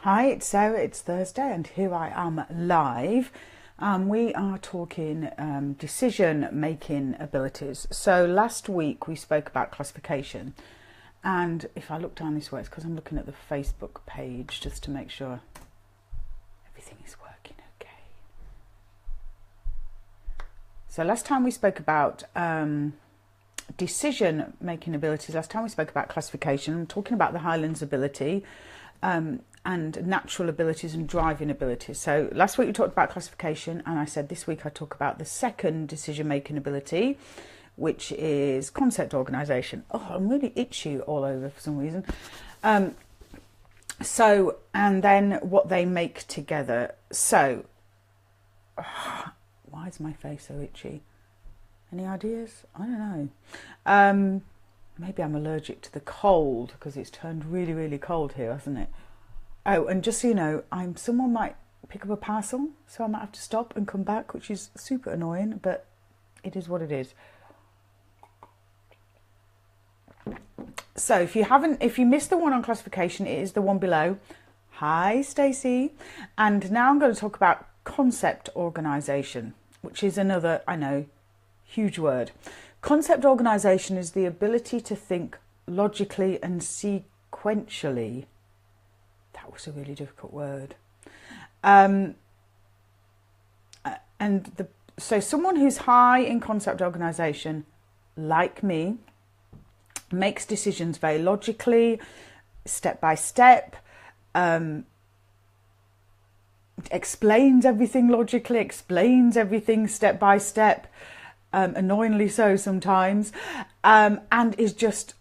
Hi, it's Sarah. It's Thursday, and here I am live. We are talking decision making abilities. So, last week we spoke about classification, and if I look down this way, it's because I'm looking at the Facebook page just to make sure everything is working okay. So, last time we spoke about decision making abilities, last time we spoke about classification. I'm talking about the Highlands ability. And natural abilities and driving abilities. So last week we talked about classification, and I said this week I talk about the second decision-making ability, which is concept organisation. Oh, I'm really itchy all over for some reason. And then what they make together. So, why is my face so itchy? Any ideas? I don't know. Maybe I'm allergic to the cold because it's turned really, really cold here, hasn't it? Oh, and just so you know, someone might pick up a parcel, so I might have to stop and come back, which is super annoying, but it is what it is. So if you missed the one on classification, it is the one below. Hi, Stacey. And now I'm going to talk about concept organisation, which is another, I know, huge word. Concept organisation is the ability to think logically and sequentially. That was a really difficult word. So someone who's high in concept organisation, like me, makes decisions very logically, step by step, explains everything logically, explains everything step by step, annoyingly so sometimes, and is just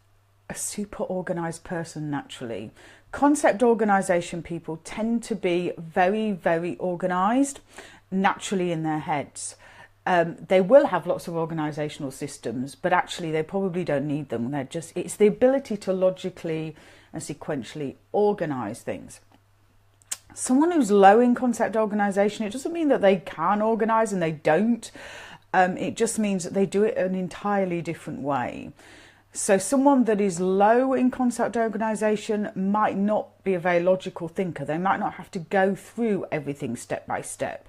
a super organised person naturally. Concept organisation people tend to be very, very organised naturally in their heads. They will have lots of organisational systems, but actually they probably don't need them. It's the ability to logically and sequentially organise things. Someone who's low in concept organisation, it doesn't mean that they can organise and they don't. It just means that they do it an entirely different way. So someone that is low in concept organisation might not be a very logical thinker. They might not have to go through everything step by step.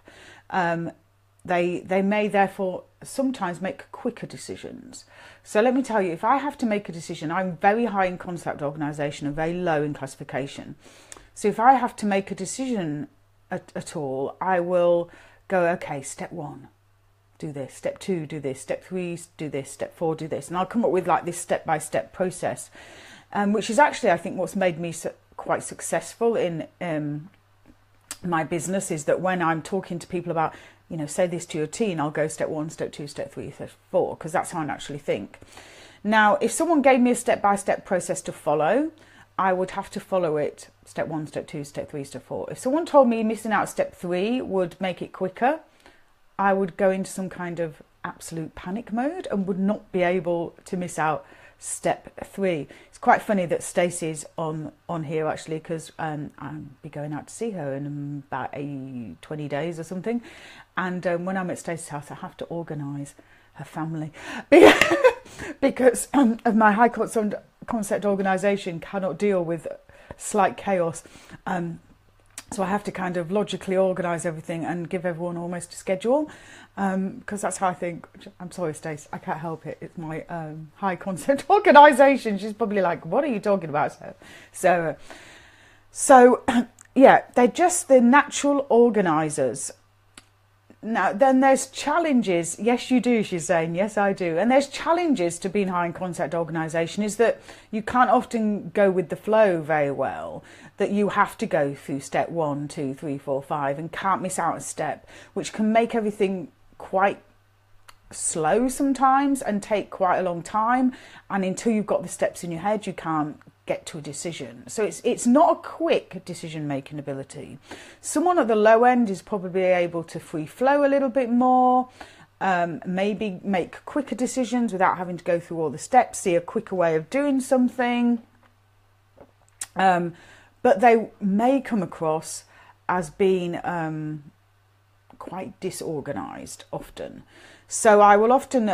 They may therefore sometimes make quicker decisions. So let me tell you, if I have to make a decision, I'm very high in concept organisation and very low in classification. So if I have to make a decision at all, I will go, okay, step one, do this, step two, do this, step three, do this, step four, do this. And I'll come up with like this step-by-step process, which is actually, I think, what's made me quite successful in my business, is that when I'm talking to people about, say this to your teen, I'll go step one, step two, step three, step four, because that's how I naturally think. Now, if someone gave me a step-by-step process to follow, I would have to follow it step one, step two, step three, step four. If someone told me missing out step three would make it quicker, I would go into some kind of absolute panic mode and would not be able to miss out step three. It's quite funny that Stacey's on here actually, because I'll be going out to see her in about 20 days or something. And when I'm at Stacey's house, I have to organise her family because of my high concept organisation cannot deal with slight chaos. So I have to kind of logically organise everything and give everyone almost a schedule, because that's how I think. I'm sorry, Stace, I can't help it. It's my high concept organisation. She's probably like, what are you talking about, Sarah? So yeah, they're just the natural organisers. Now, then there's challenges. Yes, you do, she's saying. Yes, I do. And there's challenges to being high in concept organisation, is that you can't often go with the flow very well, that you have to go through step 1, 2, 3, 4, 5 and can't miss out a step, which can make everything quite slow sometimes and take quite a long time. And until you've got the steps in your head, you can't get to a decision. So it's not a quick decision making ability. Someone at the low end is probably able to free flow a little bit more, maybe make quicker decisions without having to go through all the steps, see a quicker way of doing something, but they may come across as being quite disorganized often. So I will often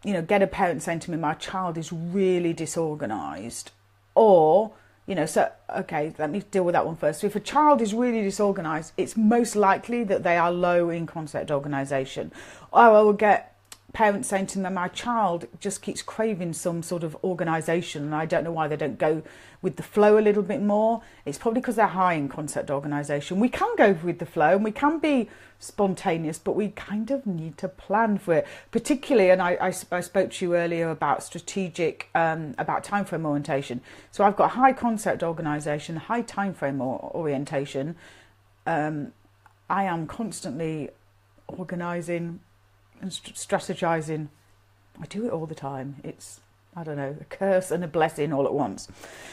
get a parent saying to me, my child is really disorganized, or You know, so, okay, let me deal with that one first. So if a child is really disorganised, it's most likely that they are low in concept organisation. Or I will get parents saying to me, my child just keeps craving some sort of organisation and I don't know why they don't go with the flow a little bit more. It's probably because they're high in concept organisation. We can go with the flow and we can be spontaneous, but we kind of need to plan for it. Particularly, and I spoke to you earlier about strategic, about time frame orientation. So I've got high concept organisation, high time frame orientation. I am constantly organising and strategizing. I do it all the time. It's, I don't know, a curse and a blessing all at once.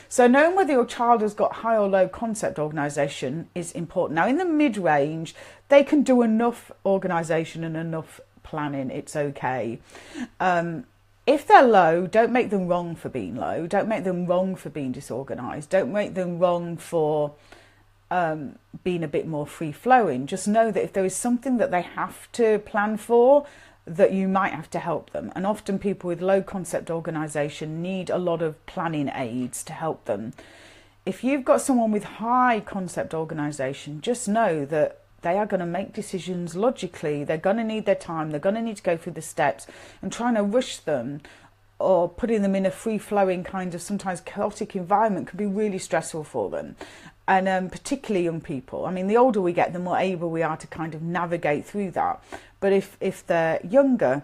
So knowing whether your child has got high or low concept organisation is important. Now in the mid-range, they can do enough organisation and enough planning. It's okay. If they're low, don't make them wrong for being low. Don't make them wrong for being disorganised. Don't make them wrong for being a bit more free-flowing. Just know that if there is something that they have to plan for, that you might have to help them. And often people with low concept organisation need a lot of planning aids to help them. If you've got someone with high concept organisation, just know that they are going to make decisions logically. They're going to need their time. They're going to need to go through the steps, and trying to rush them or putting them in a free-flowing kind of sometimes chaotic environment can be really stressful for them. And particularly young people. I mean, the older we get, the more able we are to kind of navigate through that. But if they're younger,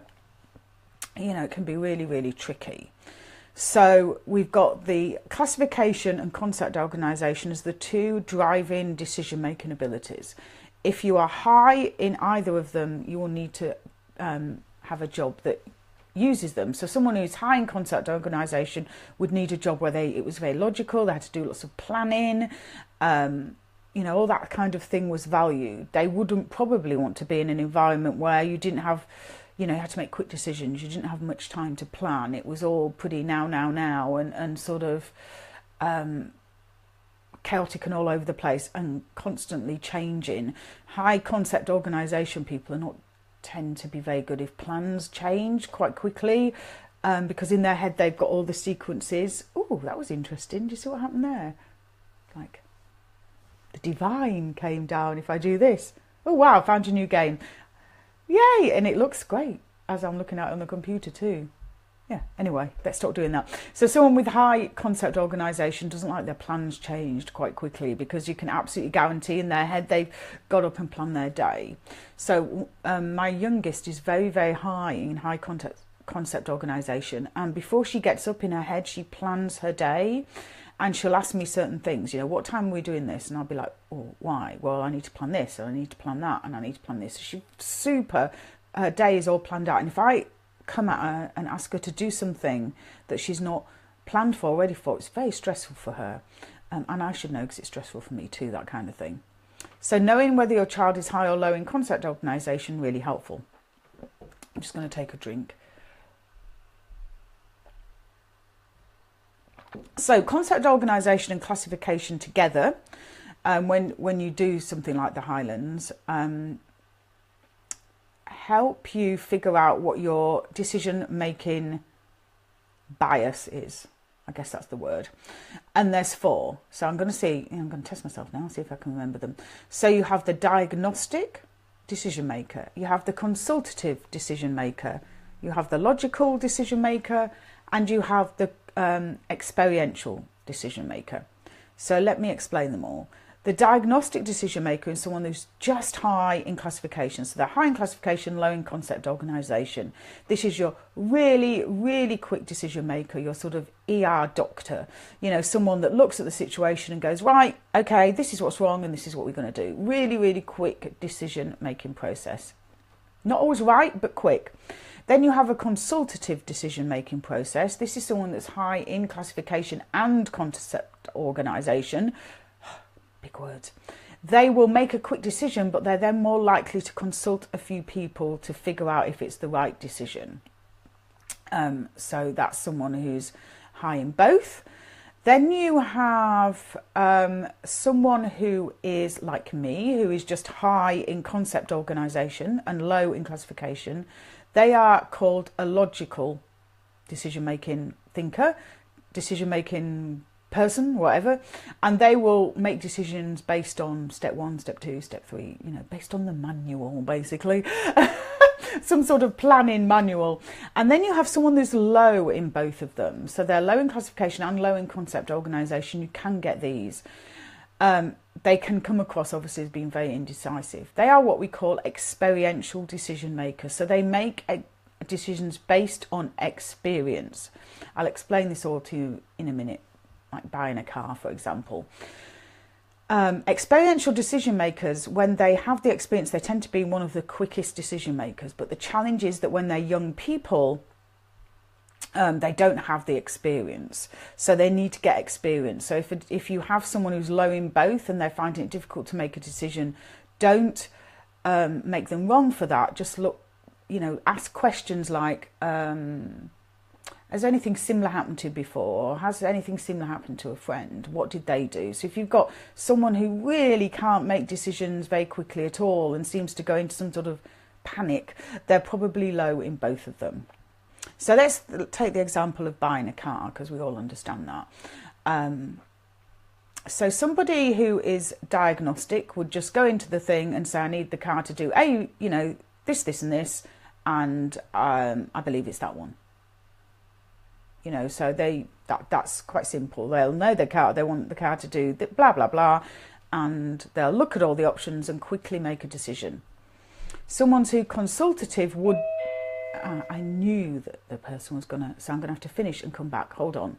you know, it can be really, really tricky. So we've got the classification and concept organisation as the two driving decision-making abilities. If you are high in either of them, you will need to have a job that uses them. So someone who's high in concept organisation would need a job where it was very logical, they had to do lots of planning, you know, all that kind of thing was valued. They wouldn't probably want to be in an environment where you didn't have, you know, you had to make quick decisions, you didn't have much time to plan. It was all pretty now, and sort of chaotic and all over the place and constantly changing. High concept organisation people are not tend to be very good if plans change quite quickly, because in their head they've got all the sequences. Oh, that was interesting. Do you see what happened there? Like the divine came down if I do this. Oh wow, found a new game. Yay! And it looks great as I'm looking at it on the computer too. Yeah, anyway, let's stop doing that. So someone with high concept organisation doesn't like their plans changed quite quickly, because you can absolutely guarantee in their head they've got up and planned their day. So my youngest is very, very high in high concept organisation, and before she gets up in her head, she plans her day, and she'll ask me certain things, you know, what time are we doing this? And I'll be like, oh, why? Well, I need to plan this, and I need to plan that, and I need to plan this. So her day is all planned out, and if I come at her and ask her to do something that she's not planned for, ready for, it's very stressful for her. And I should know, because it's stressful for me too, that kind of thing. So knowing whether your child is high or low in concept organisation, really helpful. I'm just going to take a drink. So concept organisation and classification together, when you do something like the Highlands, help you figure out what your decision-making bias is. I guess that's the word. And there's 4. So I'm going to test myself now, see if I can remember them. So you have the diagnostic decision maker, you have the consultative decision maker, you have the logical decision maker, and you have the experiential decision maker. So let me explain them all. The diagnostic decision maker is someone who's just high in classification. So they're high in classification, low in concept organisation. This is your really, really quick decision maker, your sort of ER doctor. You know, someone that looks at the situation and goes, right, okay, this is what's wrong and this is what we're going to do. Really, really quick decision making process. Not always right, but quick. Then you have a consultative decision making process. This is someone that's high in classification and concept organisation. Big words. They will make a quick decision, but they're then more likely to consult a few people to figure out if it's the right decision. So that's someone who's high in both. Then you have someone who is like me, who is just high in concept organisation and low in classification. They are called a logical decision-making thinker, decision-making person, whatever, and they will make decisions based on step 1, step 2, step 3, you know, based on the manual, basically. Some sort of planning manual. And then you have someone who's low in both of them. So they're low in classification and low in concept organisation. You can get these. They can come across, obviously, as being very indecisive. They are what we call experiential decision makers. So they make decisions based on experience. I'll explain this all to you in a minute, like buying a car, for example. Experiential decision makers, when they have the experience, they tend to be one of the quickest decision makers. But the challenge is that when they're young people, they don't have the experience, so they need to get experience. So if you have someone who's low in both and they're finding it difficult to make a decision, don't make them wrong for that. Just look, you know, ask questions like, has anything similar happened to you before? Or has anything similar happened to a friend? What did they do? So if you've got someone who really can't make decisions very quickly at all and seems to go into some sort of panic, they're probably low in both of them. So let's take the example of buying a car, because we all understand that. So somebody who is diagnostic would just go into the thing and say, I need the car to do you know, this and this, and I believe it's that one. You know, so that's quite simple. They'll know their car, they want the car to do blah, blah, blah, and they'll look at all the options and quickly make a decision. Someone who's consultative would... I knew that the person was so I'm going to have to finish and come back. Hold on.